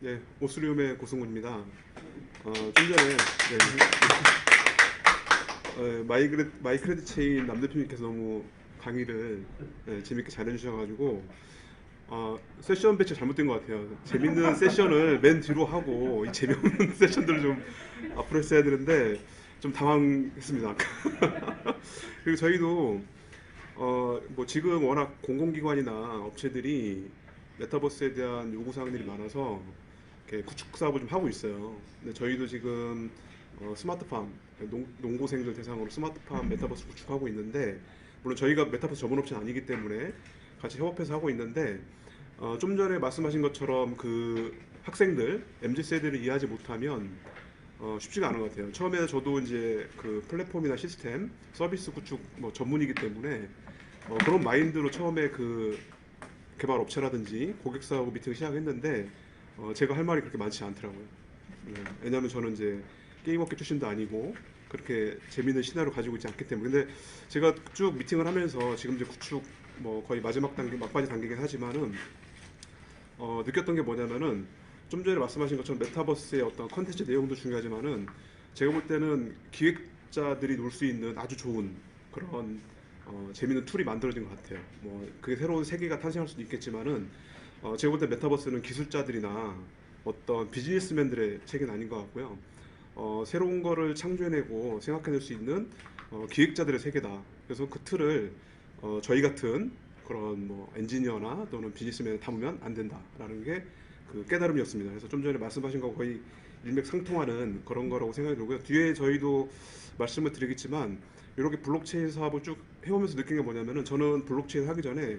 네, 오스리움의 고승훈입니다. 좀 전에 마이크레드 체인 남 대표님께서 너무 강의를 재밌게 잘해주셔가지고 세션 배치 잘못된 것 같아요. 재밌는 세션을 맨 뒤로 하고 이 재미없는 세션들을 좀 앞으로 했어야 되는데 좀 당황했습니다. 그리고 저희도 뭐 지금 워낙 공공기관이나 업체들이 메타버스에 대한 요구사항들이 많아서 이렇게 구축 사업을 좀 하고 있어요. 근데 저희도 지금 스마트팜, 농고생들 대상으로 스마트팜 메타버스 구축하고 있는데, 물론 저희가 메타버스 전문 업체는 아니기 때문에 같이 협업해서 하고 있는데, 좀 전에 말씀하신 것처럼 그 학생들, MZ 세대를 이해하지 못하면 쉽지가 않은 것 같아요. 처음에 저도 이제 그 플랫폼이나 시스템, 서비스 구축 뭐 전문이기 때문에 그런 마인드로 처음에 그 개발 업체라든지 고객사하고 미팅을 시작했는데 제가 할 말이 그렇게 많지 않더라고요. 왜냐하면 저는 이제 게임업계 출신도 아니고 그렇게 재밌는 시나리오 가지고 있지 않기 때문에. 근데 제가 쭉 미팅을 하면서 지금 이제 구축 뭐 거의 마지막 단계, 막바지 단계긴 하지만은 느꼈던 게 뭐냐면은 좀 전에 말씀하신 것처럼 메타버스의 어떤 컨텐츠 내용도 중요하지만은 제가 볼 때는 기획자들이 놀 수 있는 아주 좋은 그런 재밌는 툴이 만들어진 것 같아요. 뭐 그게 새로운 세계가 탄생할 수도 있겠지만은 제가 볼 때 메타버스는 기술자들이나 어떤 비즈니스맨들의 세계는 아닌 것 같고요. 새로운 거를 창조해내고 생각해낼 수 있는 기획자들의 세계다. 그래서 그 틀을 저희 같은 그런 뭐 엔지니어나 또는 비즈니스맨을 담으면 안 된다라는 게 그 깨달음이었습니다. 그래서 좀 전에 말씀하신 거 거의 일맥상통하는 그런 거라고 생각이 들고요. 뒤에 저희도 말씀을 드리겠지만 이렇게 블록체인 사업을 쭉 해오면서 느낀 게 뭐냐면은 저는 블록체인 하기 전에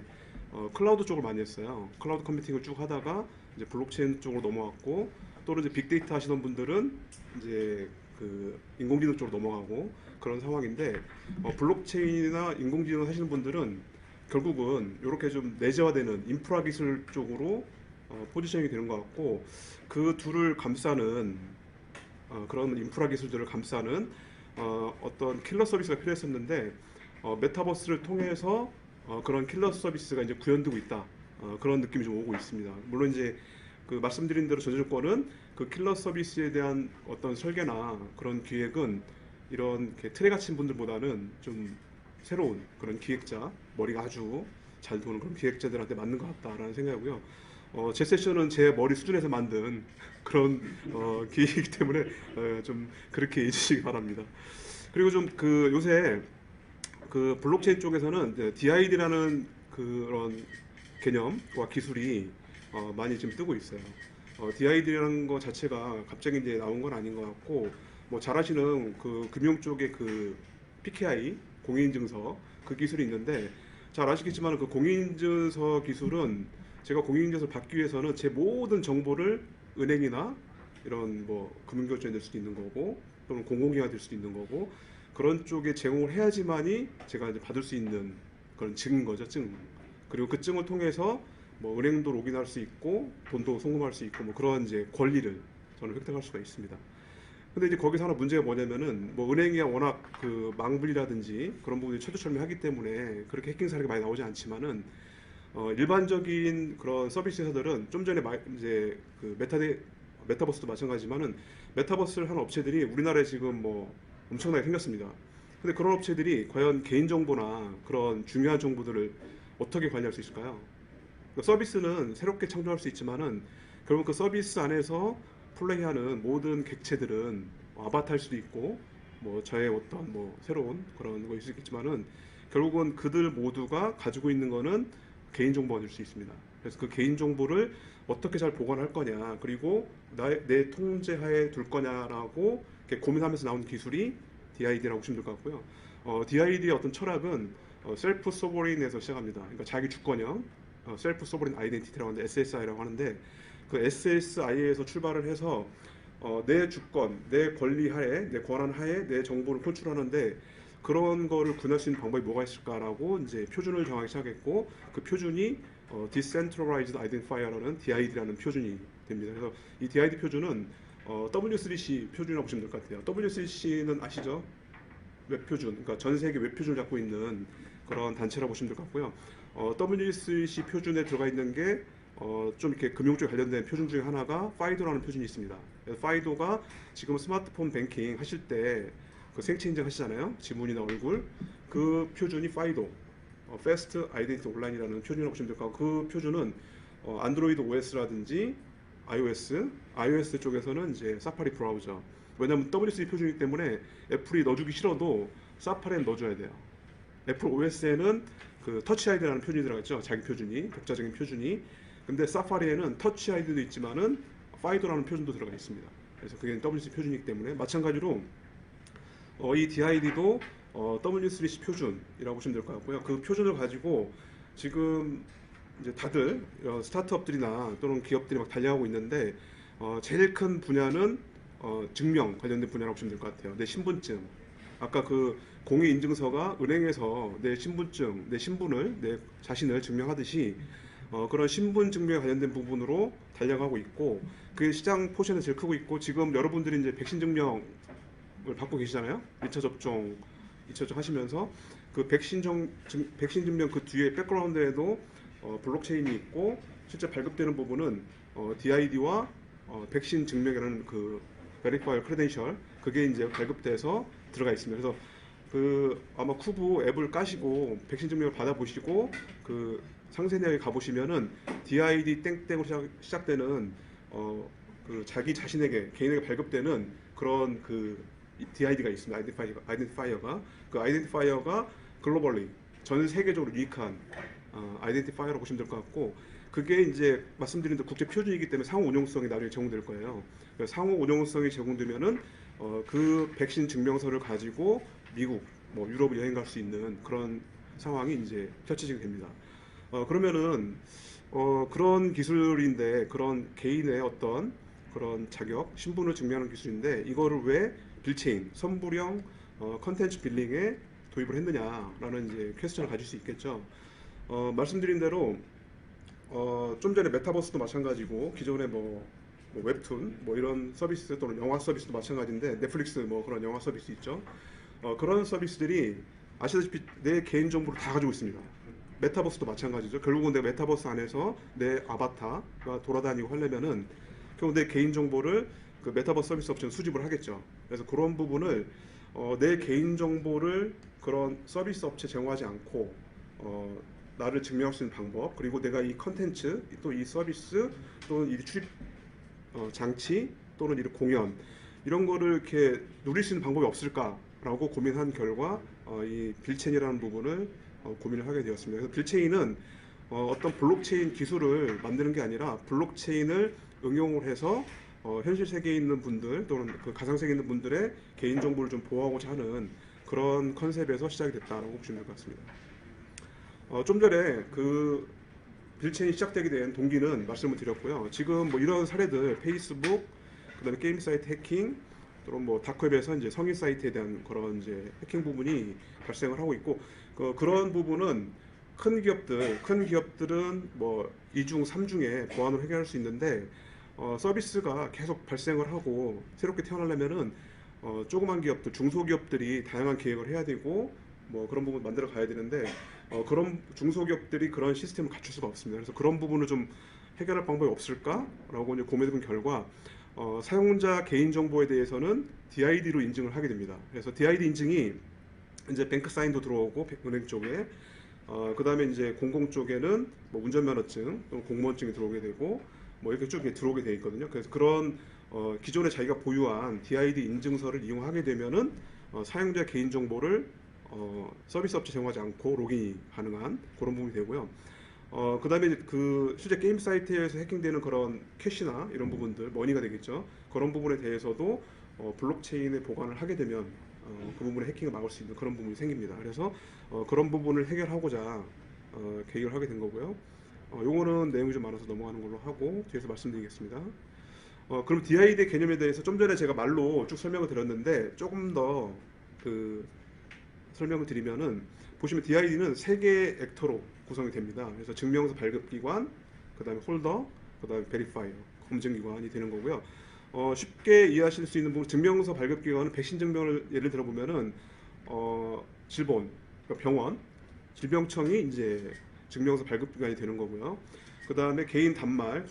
클라우드 쪽을 많이 했어요. 클라우드 컴퓨팅을 쭉 하다가 이제 블록체인 쪽으로 넘어왔고 또는 이제 빅데이터 하시던 분들은 이제 그 인공지능 쪽으로 넘어가고 그런 상황인데 블록체인이나 인공지능 하시는 분들은 결국은 이렇게 좀 내재화되는 인프라 기술 쪽으로 포지셔닝이 되는 것 같고 그 둘을 감싸는 그런 인프라 기술들을 감싸는 어떤 킬러 서비스가 필요했었는데 메타버스를 통해서 그런 킬러 서비스가 이제 구현되고 있다. 그런 느낌이 좀 오고 있습니다. 물론 이제 그 말씀드린 대로 전제 조건은 그 킬러 서비스에 대한 어떤 설계나 그런 기획은 이런 틀에 갇힌 분들보다는 좀 새로운 그런 기획자, 머리가 아주 잘 도는 그런 기획자들한테 맞는 것 같다라는 생각이고요. 제 세션은 제 머리 수준에서 만든 그런 기획이기 때문에 좀 그렇게 해주시기 바랍니다. 그리고 좀 그 요새 그 블록체인 쪽에서는 DID라는 그런 개념과 기술이 많이 지금 뜨고 있어요. DID라는 거 자체가 갑자기 이제 나온 건 아닌 것 같고 뭐 잘 아시는 그 금융 쪽에 그 PKI 공인인증서 그 기술이 있는데 잘 아시겠지만 그 공인인증서 기술은 제가 공인인증서를 받기 위해서는 제 모든 정보를 은행이나 이런 뭐 금융결제에 낼 수도 있는 거고 또는 공공기관에 될 수도 있는 거고 그런 쪽에 제공을 해야지만이 제가 이제 받을 수 있는 그런 증인 거죠, 증. 그리고 그 증을 통해서 뭐 은행도 로그인할 수 있고 돈도 송금할 수 있고 뭐 그런 이제 권리를 저는 획득할 수가 있습니다. 근데 이제 거기서 하나 문제가 뭐냐면은 뭐 은행이 워낙 그 망불이라든지 그런 부분이 철두철미하기 때문에 그렇게 해킹 사례가 많이 나오지 않지만은 일반적인 그런 서비스 회사들은 좀 전에 이제 그 메타버스도 마찬가지지만은 메타버스를 하는 업체들이 우리나라에 지금 뭐 엄청나게 생겼습니다. 근데 그런 업체들이 과연 개인정보나 그런 중요한 정보들을 어떻게 관리할 수 있을까요? 그 서비스는 새롭게 창조할 수 있지만은 결국 그 서비스 안에서 플레이하는 모든 객체들은 아바타일 수도 있고 뭐 저의 어떤 뭐 새로운 그런 것일 수 있겠지만은 결국은 그들 모두가 가지고 있는 거는 개인정보가 될 수 있습니다. 그래서 그 개인정보를 어떻게 잘 보관할 거냐 그리고 내 통제하에 둘 거냐라고 이렇게 고민하면서 나온 기술이 DID라고 보시면 될 것 같고요. DID의 어떤 철학은 셀프 소버린에서 시작합니다. 그러니까 자기 주권형, 셀프 소버린 아이덴티티라고 하는데 SSI라고 하는데 그 SSI에서 출발을 해서 내 주권, 내 권리 하에, 내 권한 하에 내 정보를 표출하는데 그런 거를 구현할 수 있는 방법이 뭐가 있을까라고 이제 표준을 정하기 시작했고 그 표준이 Decentralized Identifier라는 DID라는 표준이 됩니다. 그래서 이 DID 표준은 W3C 표준이라고 보시면 될 것 같아요. W3C는 아시죠? 웹 표준, 그러니까 전 세계 웹 표준을 갖고 있는 그런 단체라고 보시면 될 것 같고요. W3C 표준에 들어가 있는 게 좀 이렇게 금융 쪽에 관련된 표준 중에 하나가 파이도라는 표준이 있습니다. 파이도가 지금 스마트폰 뱅킹 하실 때 그 생체 인증 하시잖아요. 지문이나 얼굴. 그 표준이 파이도, Fast Identity Online이라는 표준이라고 보시면 될 것 같고, 그 표준은 안드로이드 OS라든지 iOS 쪽에서는 이제 사파리 브라우저. 왜냐하면 WC 표준이기 때문에 애플이 넣어주기 싫어도 사파리는 넣어줘야 돼요. 애플 OS에는 그 터치 아이디라는 표준이 들어갔죠. 자기 표준이, 독자적인 표준이. 근데 사파리에는 터치 아이디도 있지만은 파이도라는 표준도 들어가 있습니다. 그래서 그게 WC 표준이기 때문에 마찬가지로 이 DID도 W3C 표준이라고 보시면 될 것 같고요. 그 표준을 가지고 지금 이제 다들 스타트업들이나 또는 기업들이 막 달려가고 있는데 제일 큰 분야는 증명 관련된 분야라고 보시면 될 것 같아요. 내 신분증. 아까 그 공인인증서가 은행에서 내 신분증, 내 신분을, 내 자신을 증명하듯이 그런 신분 증명에 관련된 부분으로 달려가고 있고, 그게 시장 포션이 제일 크고 있고, 지금 여러분들이 이제 백신 증명을 받고 계시잖아요. 1차 접종, 2차 접종 하시면서 그 백신 증명 그 뒤에 백그라운드에도 블록체인이 있고, 실제 발급되는 부분은 DID와 백신 증명이라는 그 베리파이어 크레덴셜, 그게 이제 발급돼서 들어가 있습니다. 그래서 그 아마 쿠브 앱을 까시고 백신 증명을 받아보시고 그 상세 내역에 가보시면은 DID 땡땡으로 시작되는 그 자기 자신에게 개인에게 발급되는 그런 그 DID가 있습니다. 아이덴티파이어가 그 아이덴티파이어가 글로벌리 전 세계적으로 유익한 아이덴티파이어라고 보시면 될 것 같고, 그게 이제 말씀드린 대로 국제 표준이기 때문에 상호 운용성이 나중에 제공될 거예요. 상호 운용성이 제공되면은 그 백신 증명서를 가지고 미국, 뭐 유럽을 여행 갈 수 있는 그런 상황이 이제 펼쳐지게 됩니다. 그러면은 그런 기술인데, 그런 개인의 어떤 그런 자격, 신분을 증명하는 기술인데, 이거를 왜 빌체인, 선불형 컨텐츠 빌링에 도입을 했느냐라는 이제 퀘스천을 가질 수 있겠죠. 말씀드린 대로 좀 전에 메타버스도 마찬가지고, 기존에 뭐 웹툰 뭐 이런 서비스 또는 영화 서비스도 마찬가지인데, 넷플릭스 뭐 그런 영화 서비스 있죠. 그런 서비스들이 아시다시피 내 개인 정보를 다 가지고 있습니다. 메타버스도 마찬가지죠. 결국은 내 메타버스 안에서 내 아바타가 돌아다니고 하려면은 결국 내 개인 정보를 그 메타버스 서비스 업체는 수집을 하겠죠. 그래서 그런 부분을 내 개인 정보를 그런 서비스 업체 제공하지 않고 나를 증명할 수 있는 방법, 그리고 내가 이 컨텐츠 또 이 서비스 또는 이 출입 장치 또는 이 공연 이런 거를 이렇게 누릴 수 있는 방법이 없을까라고 고민한 결과 이 빌체인이라는 부분을 고민을 하게 되었습니다. 그래서 빌체인은 어떤 블록체인 기술을 만드는 게 아니라 블록체인을 응용을 해서 현실 세계에 있는 분들 또는 그 가상 세계에 있는 분들의 개인 정보를 좀 보호하고자 하는 그런 컨셉에서 시작이 됐다라고 보시면 될 것 같습니다. 좀 전에 그 빌체인이 시작되게 된 동기는 말씀을 드렸고요. 지금 뭐 이런 사례들, 페이스북, 그다음에 게임 사이트 해킹, 또는 뭐 다크웹에서 이제 성인 사이트에 대한 그런 이제 해킹 부분이 발생을 하고 있고, 그런 부분은 큰 기업들은 뭐 2중, 3중에 보안으로 해결할 수 있는데, 서비스가 계속 발생을 하고 새롭게 태어나려면은 조그만 기업들, 중소기업들이 다양한 계획을 해야 되고 뭐 그런 부분 만들어 가야 되는데, 그런 중소기업들이 그런 시스템을 갖출 수가 없습니다. 그래서 그런 부분을 좀 해결할 방법이 없을까라고 이제 고민해본 결과 사용자 개인 정보에 대해서는 DID로 인증을 하게 됩니다. 그래서 DID 인증이 이제 뱅크 사인도 들어오고 은행 쪽에 그 다음에 이제 공공 쪽에는 뭐 운전면허증 또는 공무원증이 들어오게 되고 뭐 이렇게 쭉 들어오게 돼 있거든요. 그래서 그런 기존에 자기가 보유한 DID 인증서를 이용하게 되면은 사용자 개인 정보를 서비스 업체 제공하지 않고 로그인이 가능한 그런 부분이 되고요. 그 다음에 그 실제 게임 사이트에서 해킹되는 그런 캐시나 이런 부분들, 머니가 되겠죠. 그런 부분에 대해서도 블록체인에 보관을 하게 되면 그 부분에 해킹을 막을 수 있는 그런 부분이 생깁니다. 그래서 그런 부분을 해결하고자 계획을 하게 된 거고요. 요거는 내용이 좀 많아서 넘어가는 걸로 하고 뒤에서 말씀드리겠습니다. 그럼 DID 개념에 대해서 좀 전에 제가 말로 쭉 설명을 드렸는데, 조금 더 그 설명을 드리면은, 보시면 DID는 3개의 액터로 구성이 됩니다. 그래서 증명서 발급기관, 그 다음에 홀더, 그 다음에 베리파이어, 검증기관이 되는 거고요. 쉽게 이해하실 수 있는 부분, 증명서 발급기관은 백신 증명을 예를 들어보면은 질본, 그러니까 병원, 질병청이 이제 증명서 발급 기관이 되는 거고요. 그 다음에 개인 단말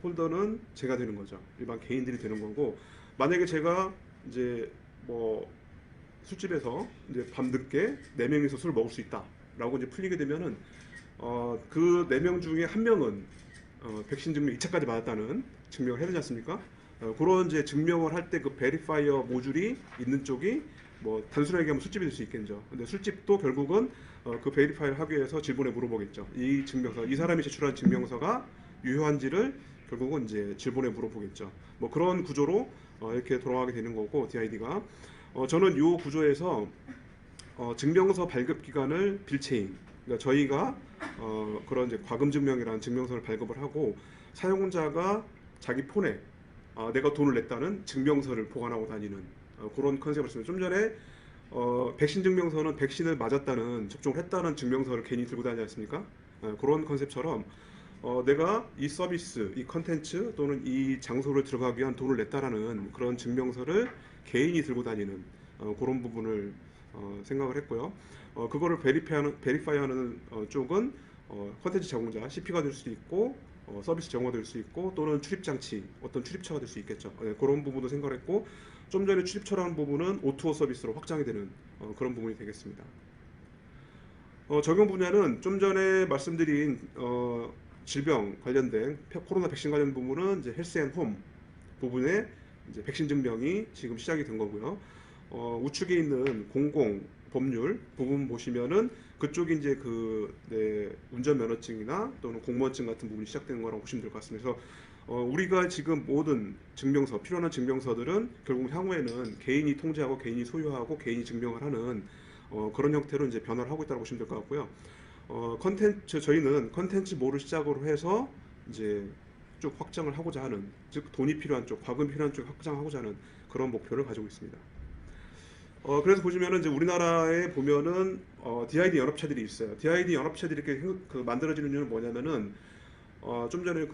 홀더는 제가 되는 거죠. 일반 개인들이 되는 거고, 만약에 제가 이제 뭐 술집에서 이제 밤늦게 4명이서 술을 먹을 수 있다라고 이제 풀리게 되면은 그 4명 중에 한 명은 백신 증명 2차까지 맞았다는 증명을 해야 되지 않습니까? 그런 이제 증명을 할 때 그 베리파이어 모듈이 있는 쪽이 뭐 단순하게 하면 술집이 될 수 있겠죠. 근데 술집도 결국은 그 베리파이를 하기 위해서 질본에 물어보겠죠. 이 증명서, 이 사람이 제출한 증명서가 유효한지를 결국은 이제 질본에 물어보겠죠. 뭐 그런 구조로 이렇게 돌아가게 되는 거고, DID가 저는 이 구조에서 증명서 발급 기간을 빌체인, 그러니까 저희가 그런 이제 과금 증명이라는 증명서를 발급을 하고 사용자가 자기 폰에 내가 돈을 냈다는 증명서를 보관하고 다니는 그런 컨셉을 씁니다. 좀 전에 백신 증명서는 백신을 맞았다는, 접종을 했다는 증명서를 괜히 들고 다니지 않습니까? 그런 컨셉처럼 내가 이 서비스, 이 컨텐츠 또는 이 장소를 들어가기 위한 돈을 냈다라는 그런 증명서를 개인이 들고 다니는 그런 부분을 생각을 했고요. 그거를 베리파이하는 쪽은 컨텐츠 제공자, CP가 될 수도 있고 서비스 제공가 될 수 있고 또는 출입 장치, 어떤 출입처가 될 수 있겠죠. 그런 부분도 생각을 했고, 좀 전에 출입처라는 부분은 O2O 서비스로 확장이 되는 그런 부분이 되겠습니다. 적용 분야는 좀 전에 말씀드린 질병 관련된 코로나 백신 관련 부분은 이제 헬스앤홈 부분에 이제 백신 증명이 지금 시작이 된 거고요. 우측에 있는 공공 법률 부분 보시면은 그쪽이 이제 운전면허증이나 또는 공무원증 같은 부분이 시작되는 거라고 보시면 될 것 같습니다. 그래서 우리가 지금 모든 증명서, 필요한 증명서들은 결국 향후에는 개인이 통제하고 개인이 소유하고 개인이 증명을 하는 그런 형태로 이제 변화를 하고 있다고 보시면 될 것 같고요. 저희는 컨텐츠 모를 시작으로 해서 이제 쭉 확장을 하고자 하는, 즉 돈이 필요한 쪽, 과금이 필요한 쪽 확장하고자 하는 그런 목표를 가지고 있습니다. 그래서 보시면은 이제 우리나라에 보면은 DID 연합체들이 있어요. DID 연합체들이 이렇게 만들어지는 이유는 뭐냐면은 좀 전에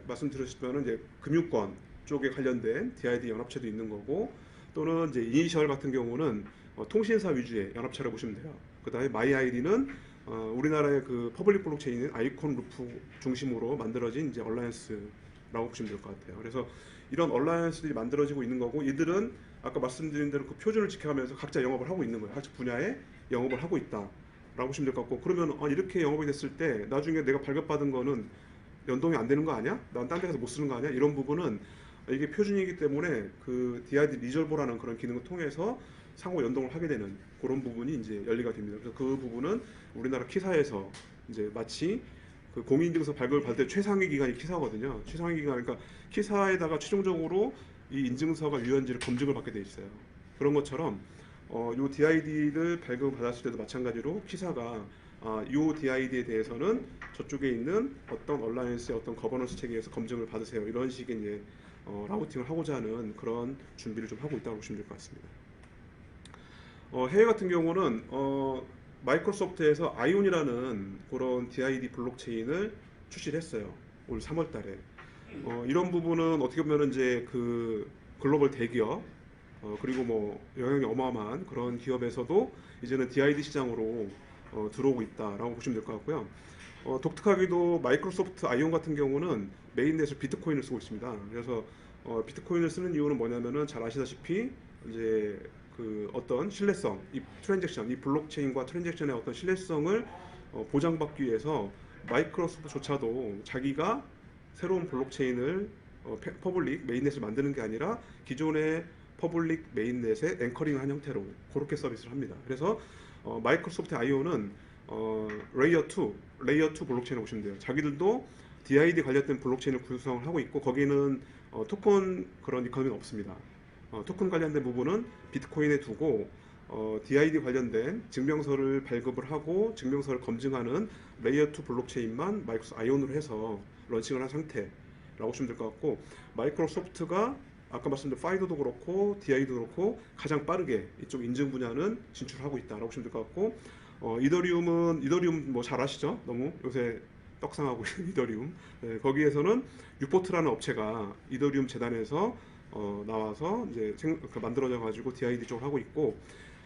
말씀드렸지만은 이제 금융권 쪽에 관련된 DID 연합체도 있는 거고, 또는 이제 이니셜 같은 경우는 통신사 위주의 연합체라고 보시면 돼요. 그다음에 마이아이디는 우리나라의 그 퍼블릭 블록체인인 아이콘 루프 중심으로 만들어진 이제 얼라이언스라고 보시면 될 것 같아요. 그래서 이런 얼라이언스들이 만들어지고 있는 거고, 이들은 아까 말씀드린 대로 그 표준을 지켜가면서 각자 영업을 하고 있는 거예요. 각 분야에 영업을 하고 있다라고 보시면 될 것 같고, 그러면 이렇게 영업이 됐을 때 나중에 내가 발급받은 거는 연동이 안 되는 거 아니야? 난 딴 데 가서 못 쓰는 거 아니야? 이런 부분은 이게 표준이기 때문에 그 DID 리졸버라는 그런 기능을 통해서 상호 연동을 하게 되는 그런 부분이 이제 연리가 됩니다. 그래서 그 부분은 우리나라 키사에서 이제 마치 그 공인인증서 발급을 받을 때 최상위 기관이 키사거든요. 최상위 기관, 그러니까 키사에다가 최종적으로 이 인증서가 유효한지를 검증을 받게 돼 있어요. 그런 것처럼 요 DID를 발급을 받았을 때도 마찬가지로 키사가 요 DID에 대해서는 저쪽에 있는 어떤 얼라이언스의 어떤 거버넌스 체계에서 검증을 받으세요. 이런 식의 이제 라우팅을 하고자 하는 그런 준비를 좀 하고 있다고 보시면 될 것 같습니다. 해외 같은 경우는 마이크로소프트에서 아이온이라는 그런 DID 블록체인을 출시를 했어요. 올 3월 달에. 이런 부분은 어떻게 보면 이제 그 글로벌 대기업 그리고 뭐 영향이 어마어마한 그런 기업에서도 이제는 DID 시장으로 들어오고 있다라고 보시면 될 것 같고요. 독특하게도 마이크로소프트 아이온 같은 경우는 메인넷을 비트코인을 쓰고 있습니다. 그래서 비트코인을 쓰는 이유는 뭐냐면은 잘 아시다시피 이제 그 어떤 신뢰성, 이 트랜잭션, 이 블록체인과 트랜잭션의 어떤 신뢰성을 보장받기 위해서 마이크로소프트조차도 자기가 새로운 블록체인을 퍼블릭 메인넷을 만드는 게 아니라 기존의 퍼블릭 메인넷에 앵커링을 한 형태로 그렇게 서비스를 합니다. 그래서 마이크로소프트 아이오는 레이어 2 블록체인을 보시면 돼요. 자기들도 DID 관련된 블록체인을 구성을 하고 있고, 거기는 토큰 그런 이코노미는 없습니다. 토큰 관련된 부분은 비트코인에 두고 DID 관련된 증명서를 발급을 하고 증명서를 검증하는 레이어 2 블록체인만 마이크로소프트 아이온으로 해서 런칭을 한 상태라고 보시면 될 것 같고, 마이크로소프트가 아까 말씀드린 파이도도 그렇고 DID도 그렇고 가장 빠르게 이쪽 인증 분야는 진출하고 있다라고 보시면 될 것 같고, 이더리움 뭐 잘 아시죠? 너무 요새 떡상하고 있는 이더리움. 네, 거기에서는 유포트라는 업체가 이더리움 재단에서 나와서 이제 만들어져 가지고 DID 쪽을 하고 있고,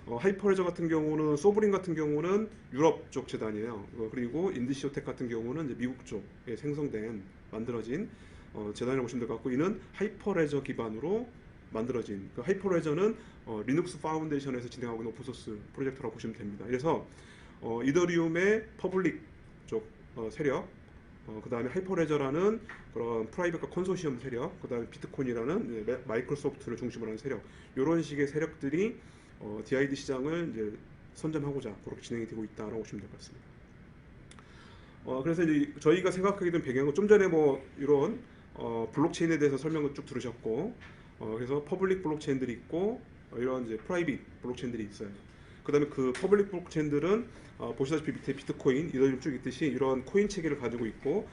하이퍼레저 같은 경우는 소브린 같은 경우는 유럽 쪽 재단이에요. 그리고 인디시오텍 같은 경우는 이제 미국 쪽에 생성된 만들어진 재단이라고 보시면 될 것 같고 이는 하이퍼레저 기반으로 만들어진 그 하이퍼레저는 리눅스 파운데이션에서 진행하고 있는 오픈소스 프로젝트라고 보시면 됩니다. 그래서 이더리움의 퍼블릭 쪽 세력, 그 다음에 하이퍼레저라는 그런 프라이빗과 컨소시엄 세력, 그 다음에 비트코인이라는 마이크로소프트를 중심으로 하는 세력, 이런 식의 세력들이 DID 시장을 이제 선점하고자 그렇게 진행이 되고 있다라고 보시면 될 것 같습니다. 그래서 이제 저희가 생각하게 된 배경은 좀 전에 뭐 이런 블록체인에 대해서 설명을 쭉 들으셨고, 그래서 퍼블릭 블록체인들이 있고 이런 이제 프라이빗 블록체인들이 있어요. 그다음에 그 퍼블릭 블록체인들은 보시다시피 밑에 비트코인, 이더리움 쭉 있듯이 이런 코인 체계를 가지고 있고,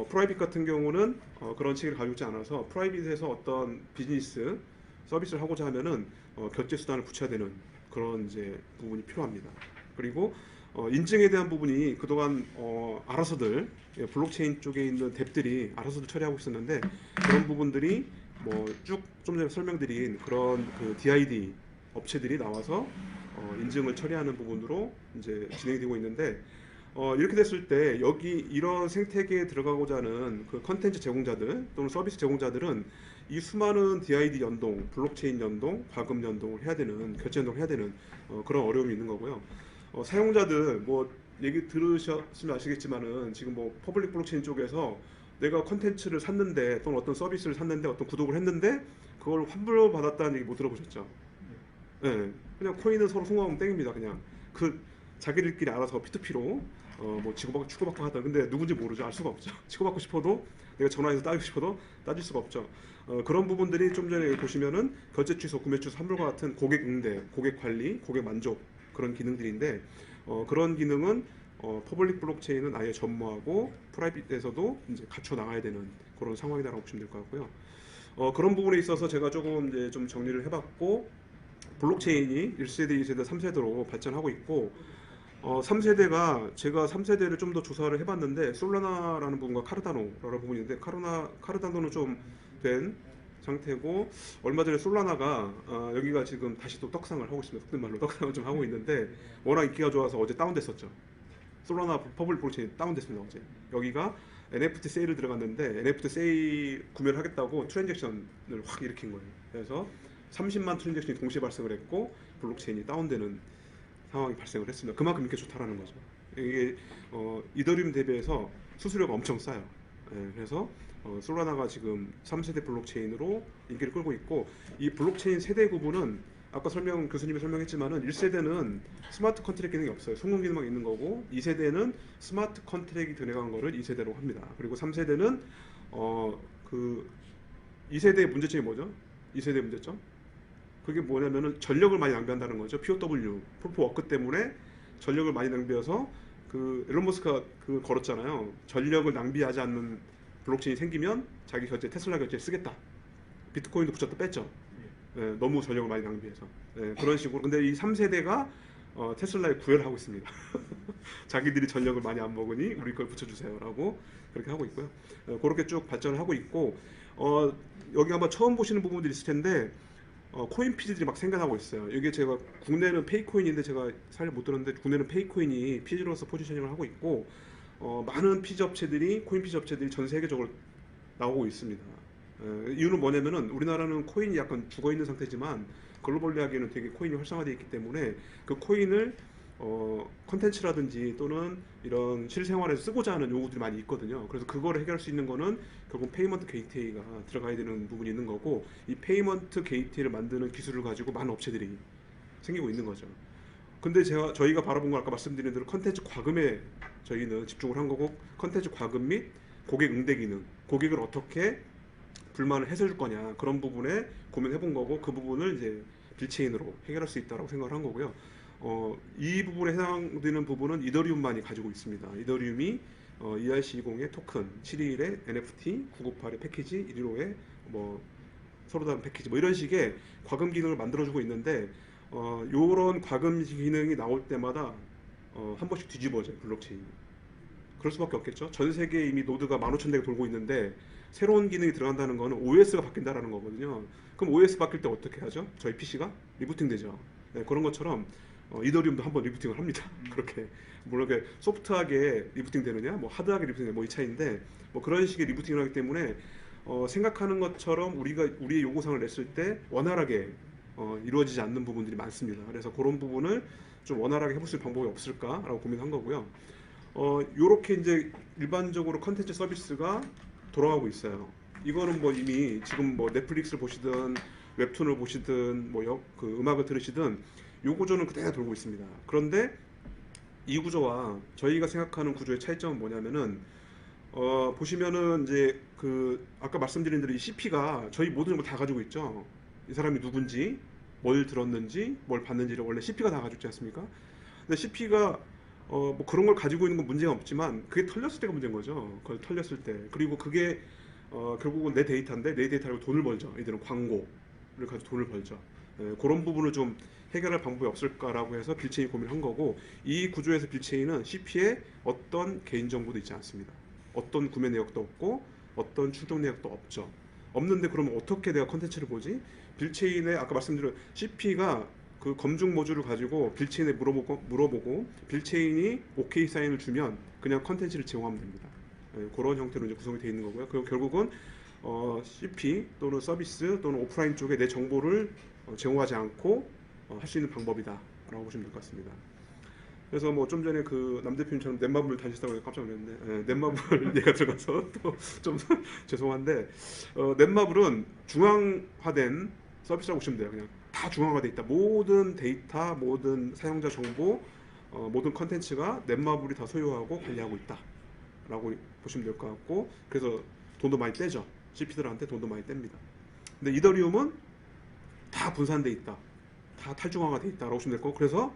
프라이빗 같은 경우는 그런 체계를 가지고 있지 않아서 프라이빗에서 어떤 비즈니스 서비스를 하고자 하면은 결제 수단을 붙여야 되는 그런 이제 부분이 필요합니다. 그리고 인증에 대한 부분이 그동안 알아서들 블록체인 쪽에 있는 뎁들이 알아서들 처리하고 있었는데 그런 부분들이 뭐 쭉 좀 전에 설명드린 그런 그 DID 업체들이 나와서 인증을 처리하는 부분으로 이제 진행이 되고 있는데 이렇게 됐을 때 여기 이런 생태계에 들어가고자 하는 그 컨텐츠 제공자들 또는 서비스 제공자들은 이 수많은 DID 연동, 블록체인 연동, 과금 연동을 해야 되는, 결제 연동을 해야 되는 그런 어려움이 있는 거고요. 사용자들 뭐 얘기 들으셨으면 아시겠지만은 지금 뭐 퍼블릭 블록체인 쪽에서 내가 컨텐츠를 샀는데 또는 어떤 서비스를 샀는데 어떤 구독을 했는데 그걸 환불 받았다는 얘기 못 들어보셨죠? 네, 그냥 코인은 서로 송금하면 땡입니다. 그냥 그 자기들끼리 알아서 P2P로 뭐 치고받고 하다. 근데 누군지 모르죠. 알 수가 없죠. 치고받고 싶어도 내가 전화해서 따지고 싶어도 따질 수가 없죠. 그런 부분들이 좀 전에 보시면은 결제 취소, 구매 취소, 환불과 같은 고객 응대, 고객 관리, 고객 만족 그런 기능들인데 그런 기능은 퍼블릭 블록체인은 아예 전무하고 프라이빗에서도 이제 갖춰 나가야 되는 그런 상황이다라고 보시면 될 것 같고요. 그런 부분에 있어서 제가 조금 이제 좀 정리를 해봤고 블록체인이 1세대, 2세대, 3세대로 발전하고 있고 3세대가 제가 3세대를 좀 더 조사를 해봤는데 솔라나라는 부분과 카르다노라는 부분이 있는데 카르다노는 좀 된 상태고 얼마 전에 솔라나가 여기가 지금 다시 또 떡상을 하고 있습니다. 속된 말로 떡상을 좀 하고 있는데 워낙 인기가 좋아서 어제 다운됐었죠. 솔라나 퍼블릭 블록체인 다운됐습니다. 어제 여기가 NFT 세일을 들어갔는데 NFT 세일 구매를 하겠다고 트랜잭션을 확 일으킨 거예요. 그래서 30만 트랜잭션이 동시에 발생을 했고 블록체인이 다운되는 상황이 발생을 했습니다. 그만큼 인기가 좋다라는 거죠. 이게 이더리움 대비해서 수수료가 엄청 싸요. 그래서 솔라나가 지금 3세대 블록체인으로 인기를 끌고 있고 이 블록체인 세대 구분은 아까 교수님이 설명했지만은 1세대는 스마트 컨트랙 기능이 없어요. 송금 기능만 있는 거고 2세대는 스마트 컨트랙이 들어간 거를 2세대로 합니다. 그리고 3세대는 그 2세대의 문제점이 뭐죠? 2세대 문제점? 그게 뭐냐면은 전력을 많이 낭비한다는 거죠. POW, 프로프 워크 때문에 전력을 많이 낭비해서 그 일론 머스크가 그 걸었잖아요. 전력을 낭비하지 않는 블록체인이 생기면 자기 결제 테슬라 결제에 쓰겠다. 비트코인도 붙였다 뺐죠. 너무 전력을 많이 낭비해서 그런 식으로. 근데 이 3세대가 테슬라에 구애를 하고 있습니다. 자기들이 전력을 많이 안 먹으니 우리 걸 붙여주세요라고 그렇게 하고 있고요. 그렇게 쭉 발전을 하고 있고 여기 아마 처음 보시는 부분들이 있을 텐데 코인 피지들이 막 생겨나고 있어요. 이게 제가 국내는 페이코인인데 제가 사실 못 들었는데 국내는 페이코인이 피지로서 포지셔닝을 하고 있고 많은 피지 업체들이 코인 피지 업체들이 전 세계적으로 나오고 있습니다. 이유는 뭐냐면은 우리나라는 코인이 약간 죽어 있는 상태지만 글로벌리하게는 되게 코인이 활성화되어 있기 때문에 그 코인을 컨텐츠라든지 또는 이런 실생활에서 쓰고자 하는 요구들이 많이 있거든요. 그래서 그거를 해결할 수 있는 거는 결국 페이먼트 게이트웨이가 들어가야 되는 부분이 있는 거고 이 페이먼트 게이트웨이를 만드는 기술을 가지고 많은 업체들이 생기고 있는 거죠. 근데 저희가 바라본 건 아까 말씀드린 대로 컨텐츠 과금에 저희는 집중을 한 거고 컨텐츠 과금 및 고객 응대 기능, 고객을 어떻게 불만을 해소해 줄 거냐 그런 부분에 고민해 본 거고 그 부분을 이제 빌체인으로 해결할 수 있다라고 생각을 한 거고요. 이 부분에 해당되는 부분은 이더리움만이 가지고 있습니다. 이더리움이 ERC20의 토큰, 721의 NFT, 998의 패키지, 115의 뭐 서로 다른 패키지 뭐 이런 식의 과금 기능을 만들어주고 있는데 요런 과금 기능이 나올 때마다 한 번씩 뒤집어져요. 블록체인이. 그럴 수밖에 없겠죠. 전 세계에 이미 노드가 15,000대가 돌고 있는데 새로운 기능이 들어간다는 거는 OS가 바뀐다라는 거거든요. 그럼 OS 바뀔 때 어떻게 하죠? 저희 PC가 리부팅 되죠. 네, 그런 것처럼 이더리움도 한번 리부팅을 합니다. 그렇게 물론 소프트하게 리부팅 되느냐, 뭐 하드하게 리부팅 되느냐, 뭐 이 차이인데 뭐 그런 식의 리부팅을 하기 때문에 생각하는 것처럼 우리의 요구사항을 냈을 때 원활하게 이루어지지 않는 부분들이 많습니다. 그래서 그런 부분을 좀 원활하게 해볼 수 있는 방법이 없을까라고 고민한 거고요. 요렇게 이제 일반적으로 컨텐츠 서비스가 돌아가고 있어요. 이거는 뭐 이미 지금 뭐 넷플릭스를 보시든 웹툰을 보시든 뭐 그 음악을 들으시든 요 구조는 그대로 돌고 있습니다. 그런데 이 구조와 저희가 생각하는 구조의 차이점은 뭐냐면은 보시면은 이제 그 아까 말씀드린 대로 이 CP가 저희 모든 걸 다 가지고 있죠. 이 사람이 누군지, 뭘 들었는지, 뭘 봤는지를 원래 CP가 다 가지고 있지 않습니까? 근데 CP가 뭐 그런 걸 가지고 있는 건 문제가 없지만 그게 털렸을 때가 문제인 거죠. 그걸 털렸을 때. 그리고 그게 결국은 내 데이터인데 내 데이터로 돈을 벌죠. 이들은 광고를 가지고 돈을 벌죠. 그런 부분을 좀 해결할 방법이 없을까라고 해서 빌체인이 고민한 거고, 이 구조에서 빌체인은 CP에 어떤 개인정보도 있지 않습니다. 어떤 구매 내역도 없고 어떤 출력 내역도 없죠. 없는데 그러면 어떻게 내가 컨텐츠를 보지? 빌체인에 아까 말씀드린 CP가 그 검증 모듈을 가지고 빌체인에 물어보고 빌체인이 오케이 사인을 주면 그냥 컨텐츠를 제공하면 됩니다. 그런 형태로 이제 구성이 되어 있는 거고요. 그리고 결국은 CP 또는 서비스 또는 오프라인 쪽에 내 정보를 제공하지 않고 할 수 있는 방법이다라고 보시면 될 것 같습니다. 그래서 뭐 좀 전에 그 남 대표님처럼 넷마블을 다니시다고 해서 깜짝 놀랐는데 넷마블 얘가 들어가서 또 좀 죄송한데 넷마블은 중앙화된 서비스라고 보시면 돼요. 그냥 다 중앙화돼 있다. 모든 데이터, 모든 사용자 정보, 모든 컨텐츠가 넷마블이 다 소유하고 관리하고 있다라고 보시면 될 것 같고, 그래서 돈도 많이 떼죠. CP들한테 돈도 많이 뗍니다. 근데 이더리움은 다 분산돼 있다. 다 탈중앙화 돼 있다라고 보시면 될 거고, 그래서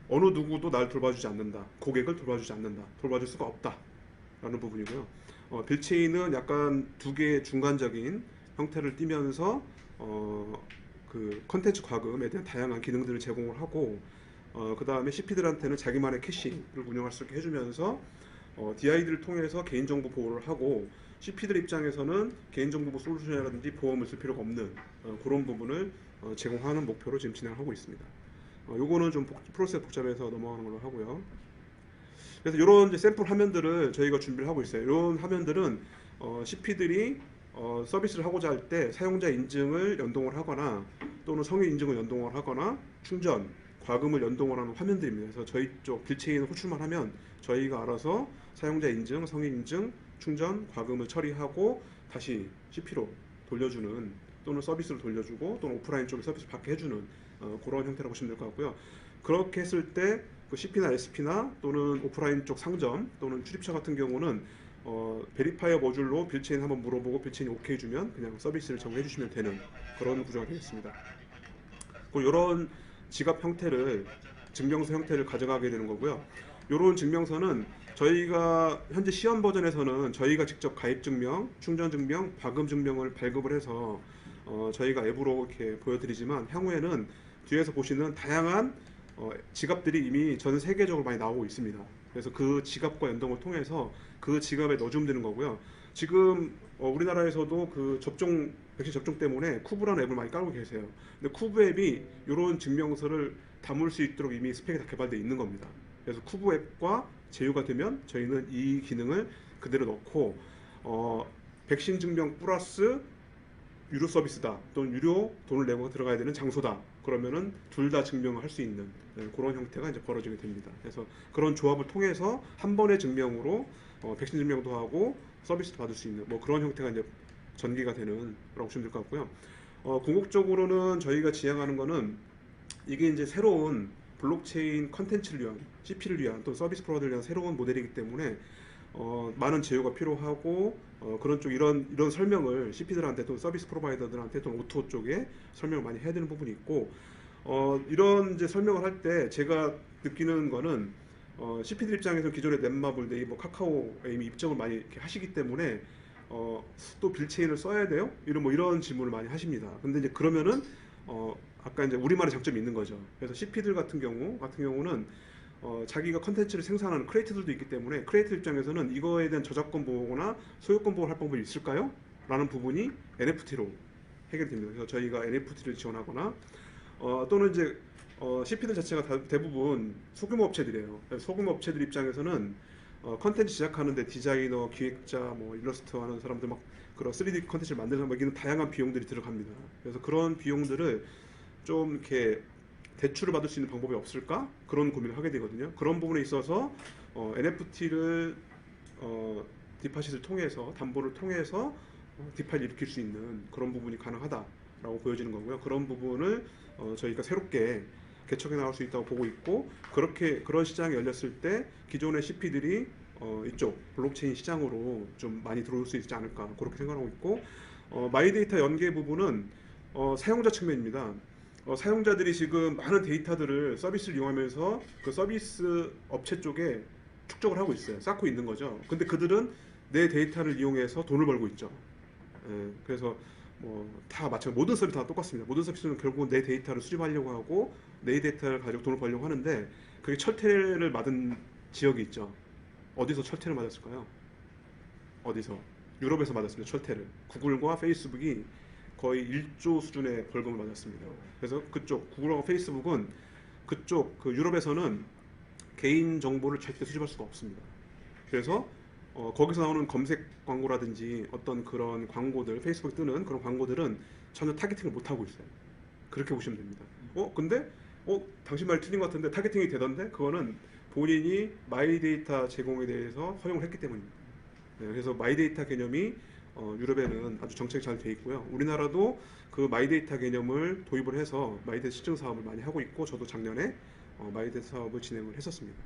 어느 누구도 날 돌봐주지 않는다. 고객을 돌봐주지 않는다. 돌봐줄 수가 없다. 라는 부분이고요. 빌체인은 약간 두 개의 중간적인 형태를 띠면서 그 컨텐츠 과금에 대한 다양한 기능들을 제공을 하고, 그 다음에 CP들한테는 자기만의 캐시를 운영할 수 있게 해주면서 DID를 통해서 개인정보 보호를 하고, CP들 입장에서는 개인정보 보호 솔루션이라든지 보험을 쓸 필요가 없는 그런 부분을 제공하는 목표로 지금 진행하고 있습니다. 요거는 좀 프로세스 복잡해서 넘어가는 걸로 하고요. 그래서 이런 샘플 화면들을 저희가 준비를 하고 있어요. 이런 화면들은 CP들이 서비스를 하고자 할 때 사용자 인증을 연동을 하거나 또는 성인 인증을 연동을 하거나 충전, 과금을 연동을 하는 화면들입니다. 그래서 저희 쪽 빌체인 호출만 하면 저희가 알아서 사용자 인증, 성인 인증, 충전, 과금을 처리하고 다시 CP로 돌려주는, 또는 서비스를 돌려주고 또는 오프라인 쪽에 서비스를 받게 해주는 그런 형태라고 보시면 될 것 같고요. 그렇게 했을 때 그 CP나 SP나 또는 오프라인 쪽 상점 또는 출입처 같은 경우는 베리파이어 모듈로 빌체인 한번 물어보고 빌체인이 오케이 주면 그냥 서비스를 제공해 주시면 되는 그런 구조가 되겠습니다. 그리고 이런 지갑 형태를, 증명서 형태를 가져가게 되는 거고요. 이런 증명서는 저희가 현재 시험 버전에서는 저희가 직접 가입 증명, 충전 증명, 과금 증명을 발급을 해서 저희가 앱으로 이렇게 보여드리지만, 향후에는 뒤에서 보시는 다양한 지갑들이 이미 전 세계적으로 많이 나오고 있습니다. 그래서 그 지갑과 연동을 통해서 그 지갑에 넣어주면 되는 거고요. 지금 우리나라에서도 그 백신 접종 때문에 쿠브라는 앱을 많이 깔고 계세요. 근데 쿠브 앱이 이런 증명서를 담을 수 있도록 이미 스펙이 다 개발되어 있는 겁니다. 그래서 쿠브 앱과 제휴가 되면 저희는 이 기능을 그대로 넣고 백신 증명 플러스 유료 서비스다, 또는 유료 돈을 내고 들어가야 되는 장소다, 그러면은 둘 다 증명을 할 수 있는 그런 형태가 이제 벌어지게 됩니다. 그래서 그런 조합을 통해서 한 번의 증명으로 백신 증명도 하고 서비스도 받을 수 있는 뭐 그런 형태가 이제 전개가 되는 거라고 보시면 될 것 같고요. 궁극적으로는 저희가 지향하는 거는 이게 이제 새로운 블록체인 컨텐츠를 위한, CP를 위한 또 서비스 프로바이더를 위한 새로운 모델이기 때문에 많은 제휴가 필요하고 그런 쪽 이런 설명을 CP들한테 또 서비스 프로바이더들한테 또 오토 쪽에 설명을 많이 해야 되는 부분이 있고, 이런 이제 설명을 할 때 제가 느끼는 거는 CP들 입장에서 기존의 넷마블, 네이버, 카카오에 이미 입점을 많이 이렇게 하시기 때문에 또 빌체인을 써야 돼요? 이런 질문을 많이 하십니다. 근데 이제 그러면은 아까 이제 우리말의 장점이 있는 거죠. 그래서 CP들 같은 경우는 자기가 컨텐츠를 생산하는 크리에이터들도 있기 때문에 크리에이터 입장에서는 이거에 대한 저작권 보호나 소유권 보호를 할 방법이 있을까요? 라는 부분이 NFT로 해결됩니다. 그래서 저희가 NFT를 지원하거나 또는 이제 CP들 자체가 대부분 소규모 업체들이에요. 소규모 업체들 입장에서는 컨텐츠 제작하는데 디자이너, 기획자, 뭐 일러스트 하는 사람들 막 그런 3D 컨텐츠를 만드는 막 이런 다양한 비용들이 들어갑니다. 그래서 그런 비용들을 좀 이렇게 대출을 받을 수 있는 방법이 없을까? 그런 고민을 하게 되거든요. 그런 부분에 있어서 NFT를 디파짓을 통해서 담보를 통해서 디파를 일으킬 수 있는 그런 부분이 가능하다라고 보여지는 거고요. 그런 부분을 저희가 새롭게 개척해 나갈 수 있다고 보고 있고, 그렇게 그런 시장이 열렸을 때 기존의 CP들이 이쪽 블록체인 시장으로 좀 많이 들어올 수 있지 않을까 그렇게 생각하고 있고, 마이데이터 연계 부분은 사용자 측면입니다. 사용자들이 지금 많은 데이터들을 서비스를 이용하면서 그 서비스 업체 쪽에 축적을 하고 있어요. 쌓고 있는 거죠. 근데 그들은 내 데이터를 이용해서 돈을 벌고 있죠. 그래서 뭐 다 마찬가지, 모든 서비스 다 똑같습니다. 모든 서비스는 결국은 내 데이터를 수집하려고 하고 내 데이터를 가지고 돈을 벌려고 하는데, 그게 철퇴를 맞은 지역이 있죠. 어디서 철퇴를 맞았을까요? 어디서? 유럽에서 맞았습니다. 철퇴를. 구글과 페이스북이 거의 1조 수준의 벌금을 맞았습니다. 그래서 그쪽 구글하고 페이스북은 그쪽 그 유럽에서는 개인 정보를 절대 수집할 수가 없습니다. 그래서 거기서 나오는 검색 광고라든지 어떤 그런 광고들, 페이스북에 뜨는 그런 광고들은 전혀 타겟팅을 못 하고 있어요. 그렇게 보시면 됩니다. 근데 당신 말이 틀린 것 같은데 타겟팅이 되던데, 그거는 본인이 마이데이터 제공에 대해서 허용을 했기 때문입니다. 네, 그래서 마이데이터 개념이 유럽에는 아주 정책이 잘 돼 있고요. 우리나라도 그 마이데이터 개념을 도입을 해서 마이데이터 시증 사업을 많이 하고 있고, 저도 작년에 마이데이터 사업을 진행을 했었습니다.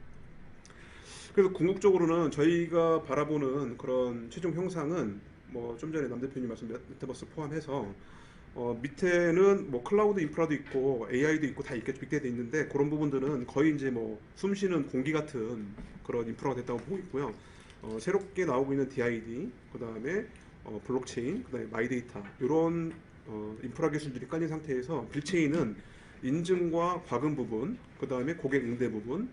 그래서 궁극적으로는 저희가 바라보는 그런 최종 형상은 뭐 좀 전에 남 대표님 말씀 메타버스 포함해서 밑에는 뭐 클라우드 인프라도 있고 AI도 있고 다 있겠죠. 빅데이터 있는데 그런 부분들은 거의 이제 뭐 숨쉬는 공기 같은 그런 인프라가 됐다고 보고 있고요. 새롭게 나오고 있는 DID, 그 다음에 블록체인, 그 다음에 마이데이터 이런 인프라 기술들이 깔린 상태에서 빌체인은 인증과 과금 부분, 그 다음에 고객 응대 부분,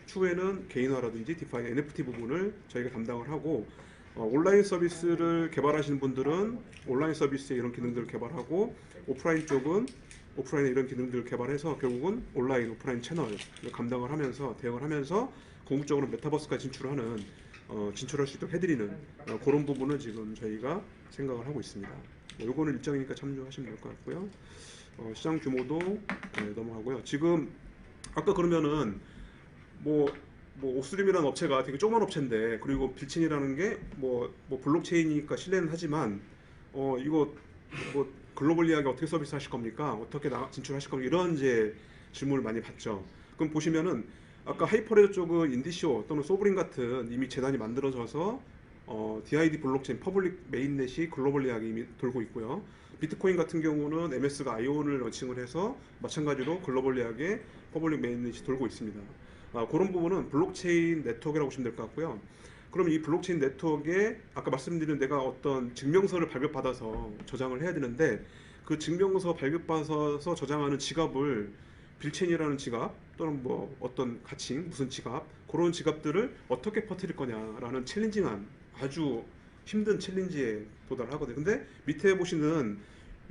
추후에는 개인화라든지 디파이, NFT 부분을 저희가 담당을 하고, 온라인 서비스를 개발하시는 분들은 온라인 서비스에 이런 기능들을 개발하고, 오프라인 쪽은 오프라인에 이런 기능들을 개발해서 결국은 온라인, 오프라인 채널을 감당을 하면서 대응을 하면서 궁극적으로 메타버스까지 진출할 수 있도록 해드리는 그런 부분을 지금 저희가 생각을 하고 있습니다. 요거는 일정이니까 참조하시면 될 것 같고요. 시장 규모도 넘어가고요. 지금 아까 그러면은 뭐 옵스트림이라는 업체가 되게 조그만 업체인데, 그리고 빌친이라는 게 뭐 블록체인이니까 신뢰는 하지만 이거 뭐 글로벌리하게 어떻게 서비스 하실 겁니까? 어떻게 진출하실 겁니까? 이런 이제 질문을 많이 받죠. 그럼 보시면은 아까 하이퍼레저 쪽은 인디쇼 또는 소브린 같은 이미 재단이 만들어져서 DID 블록체인 퍼블릭 메인넷이 글로벌리하게 이미 돌고 있고요. 비트코인 같은 경우는 MS가 아이온을 런칭을 해서 마찬가지로 글로벌리하게 퍼블릭 메인넷이 돌고 있습니다. 그런 부분은 블록체인 네트워크라고 보시면 될 것 같고요. 그럼 이 블록체인 네트워크에 아까 말씀드린 내가 어떤 증명서를 발급받아서 저장을 해야 되는데, 그 증명서 발급받아서 저장하는 지갑을 빌체인이라는 지갑 또는 뭐 어떤 가칭 무슨 지갑, 그런 지갑들을 어떻게 퍼뜨릴 거냐라는 챌린징한 아주 힘든 챌린지에 도달을 하거든요. 근데 밑에 보시는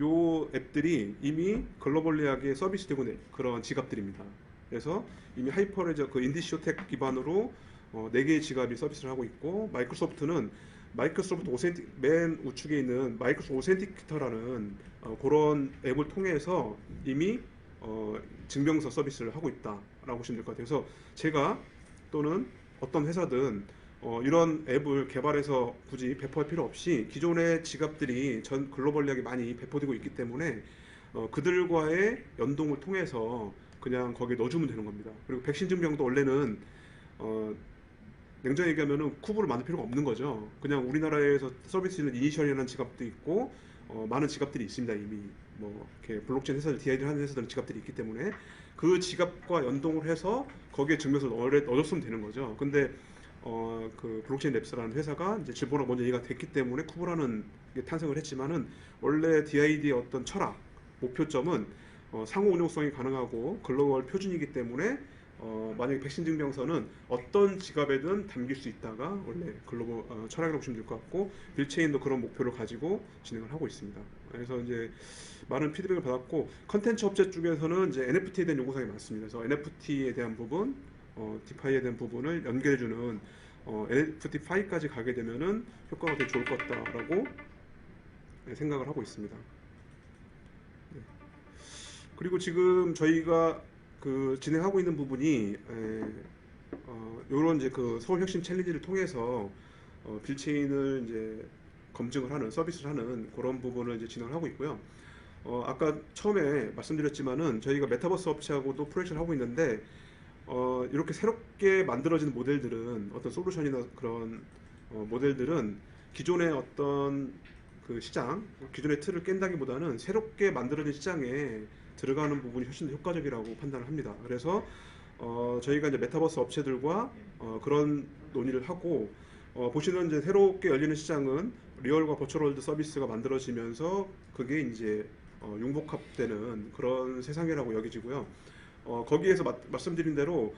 요 앱들이 이미 글로벌리하게 서비스되고 있는 그런 지갑들입니다. 그래서 이미 하이퍼레저 그 인디쇼텍 기반으로 4개의 지갑이 서비스를 하고 있고, 마이크로소프트는 마이크로소프트 맨 우측에 있는 마이크로소프트 오센티키터라는 그런 앱을 통해서 이미 증명서 서비스를 하고 있다라고 보시면 될 것 같아요. 그래서 제가 또는 어떤 회사든 이런 앱을 개발해서 굳이 배포할 필요 없이 기존의 지갑들이 전 글로벌리하게 많이 배포되고 있기 때문에 그들과의 연동을 통해서 그냥 거기에 넣어주면 되는 겁니다. 그리고 백신 증명도 원래는 냉정히 얘기하면은 쿠브를 만들 필요가 없는 거죠. 그냥 우리나라에서 서비스는 이니셜이라는 지갑도 있고 많은 지갑들이 있습니다. 이미 뭐 이렇게 블록체인 회사들, DID를 하는 회사들은 지갑들이 있기 때문에 그 지갑과 연동을 해서 거기에 증명서를 넣어줬으면 되는 거죠. 근데 그 블록체인 랩스라는 회사가 이제 질본하고 먼저 얘기가 됐기 때문에 쿠브라는 게 탄생을 했지만은, 원래 DID의 어떤 철학, 목표점은 상호 운용성이 가능하고 글로벌 표준이기 때문에 만약에 백신 증명서는 어떤 지갑에든 담길 수 있다가 원래 글로벌 철학이라고 보시면 될 것 같고, 빌체인도 그런 목표를 가지고 진행을 하고 있습니다. 그래서 이제 많은 피드백을 받았고, 컨텐츠 업체 쪽에서는 이제 NFT에 대한 요구사항이 많습니다. 그래서 NFT에 대한 부분, 디파이에 대한 부분을 연결해주는 NFT 파이까지 가게 되면은 효과가 되게 좋을 것 같다라고 생각을 하고 있습니다. 네. 그리고 지금 저희가 그 진행하고 있는 부분이 요런 이제 그 서울 혁신 챌린지를 통해서 빌체인을 이제 검증을 하는 서비스를 하는 그런 부분을 이제 진행을 하고 있고요. 아까 처음에 말씀드렸지만은 저희가 메타버스 업체하고도 프로젝트를 하고 있는데 이렇게 새롭게 만들어진 모델들은 어떤 솔루션이나 그런 모델들은 기존의 어떤 그 시장, 기존의 틀을 깬다기보다는 새롭게 만들어진 시장에 들어가는 부분이 훨씬 더 효과적이라고 판단을 합니다. 그래서 저희가 이제 메타버스 업체들과 그런 논의를 하고 보시는 이제 새롭게 열리는 시장은 리얼과 버추얼월드 서비스가 만들어지면서 그게 이제 융복합되는 그런 세상이라고 여겨지고요. 거기에서 말씀드린 대로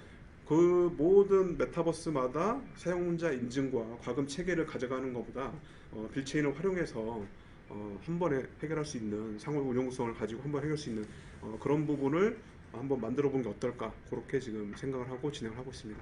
그 모든 메타버스마다 사용자 인증과 과금 체계를 가져가는 것보다 빌체인을 활용해서 한 번에 해결할 수 있는 상호 운용성을 가지고 한 번에 해결할 수 있는 그런 부분을 한번 만들어 보는 게 어떨까 그렇게 지금 생각을 하고 진행을 하고 있습니다.